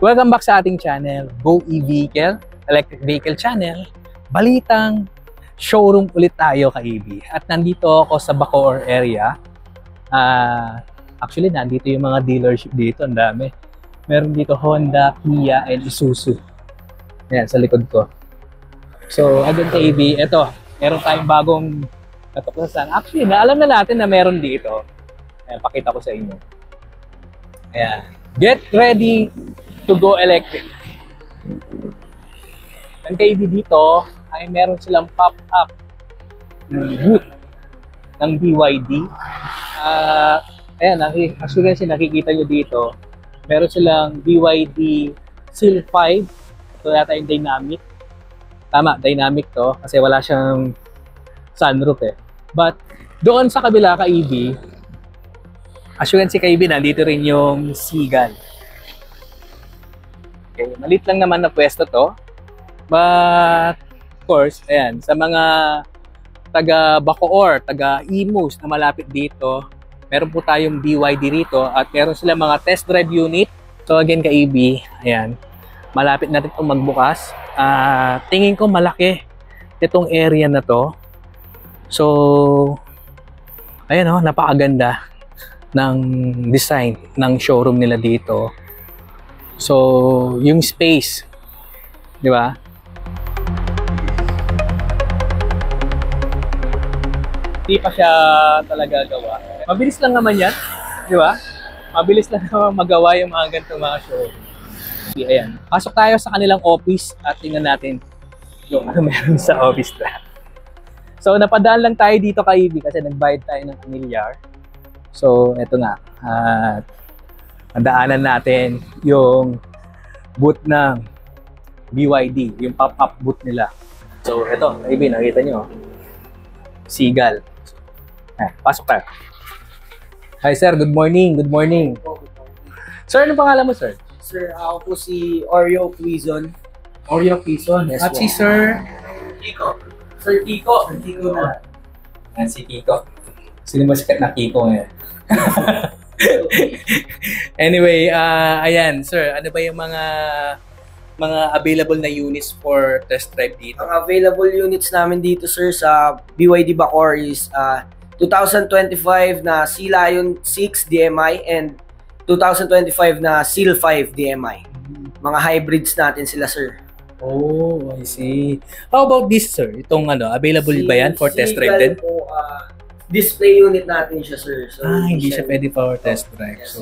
Welcome back sa ating channel, Go E-Vehicle, Electric Vehicle Channel. Balitang showroom ulit tayo ka-EV. At nandito ako sa Bacoor area. Actually, nandito yung mga dealership dito. Ang dami. Meron dito Honda, Kia, and Isuzu. Ayan, sa likod ko. So, again ka-EV, eto, meron tayong bagong natuklasan. Actually, alam na natin na meron dito. Ayan, pakita ko sa inyo. Ayan. Get ready to go electric. Ang KD dito ay meron silang pop-up booth ng BYD. Ayan, actually nakikita nyo dito, meron silang BYD Seal 5. Ito yata yung dynamic. Tama, dynamic to kasi wala siyang sunroof eh. But doon sa kabila ka-EV, assurance ka-EV, nandito rin yung Seagull. Okay, malit lang naman na pwesto to. But, of course, ayan, sa mga taga Bacoor, taga Imus na malapit dito, meron po tayong BYD rito at meron silang mga test drive unit. So again, ka-EV, ayan, malapit natin itong magbukas. Tingin ko malaki itong area na to. So, ayan o, napakaganda ng design ng showroom nila dito. So, yung space, di ba? Hindi pa siya talaga gawa. Mabilis lang naman yan, di ba? Mabilis lang naman magawa yung mga ganitong mga showroom. Ayan. Pasok tayo sa kanilang office at tingnan natin yung ano meron sa office na. So, napadaan lang tayo dito ka-EV kasi nagbayad tayo ng familiar. So, eto na. At nadaanan natin yung booth ng BYD, yung pop-up booth nila. So, eto, maybe nakita nyo, Seagull. Pasok tayo. Hi sir, good morning, good morning. Sir, anong pangalan mo sir? Sir, ako po si Oreo Quizon. Oreo Quizon. Yes, at si Sir Kiko. Sir Kiko. Sir Kiko na. Yan si Kiko. Sino ba sikat na Kiko ngayon? Anyway, ayan, sir, ano ba yung mga available na units for test drive dito? Ang available units namin dito, sir, sa BYD Bacoor is 2025 na Sea Lion 6 DMI and 2025 na Seal 5 DMI. Mga hybrids natin sila, sir. Oh, I see. How about this, sir? Itong ano, available ba yan for test drive din? Po, display unit natin siya, sir. So, hindi siya pwede for test drive. Yes.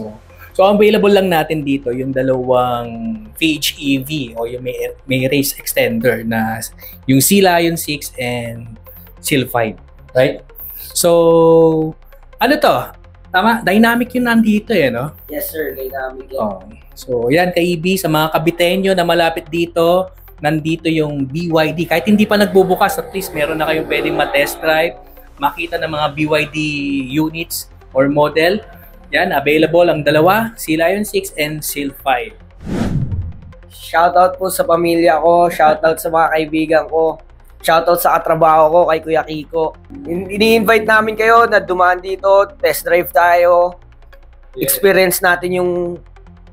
So available lang natin dito yung dalawang PHEV o yung may race extender na yung Sea Lion 6 and Seal 5, right? So, ano to? Tama, dynamic yun nandito eh, no? Yes, sir, dynamic yan. Oh. So, yan ka-EV, sa mga kabitenyo na malapit dito, nandito yung BYD. Kahit hindi pa nagbubukas, at least meron na kayong pwedeng ma-test drive, makita ng mga BYD units or model. Yan, available ang dalawa, Sea Lion 6 and Seal 5. Shoutout po sa pamilya ko, shoutout sa mga kaibigan ko, shoutout sa katrabaho ko kay Kuya Kiko. Ini-invite namin kayo na dumaan dito, test drive tayo, experience natin yung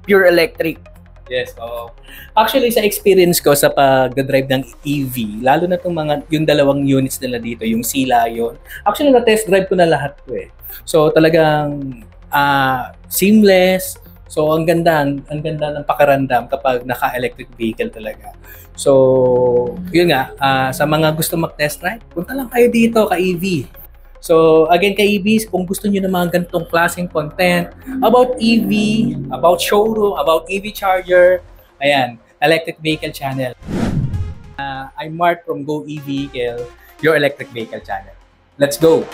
pure electric. Yes, oo. Actually, sa experience ko sa pag-drive ng EV, lalo na itong yung dalawang units nila dito, yung Sea Lion. Actually, na-test drive ko na lahat ko eh. So, talagang seamless. So, ang ganda ng pakiramdam kapag naka-electric vehicle talaga. So, yun nga, sa mga gusto mag-test drive, punta lang kayo dito ka-EV. So, again, ka-EVs, kung gusto nyo ng mga ganitong klaseng content about EV, about showroom, about EV charger, ayan, Electric Vehicle Channel. I'm Mark from Go E-Vehicle, your electric vehicle channel. Let's go!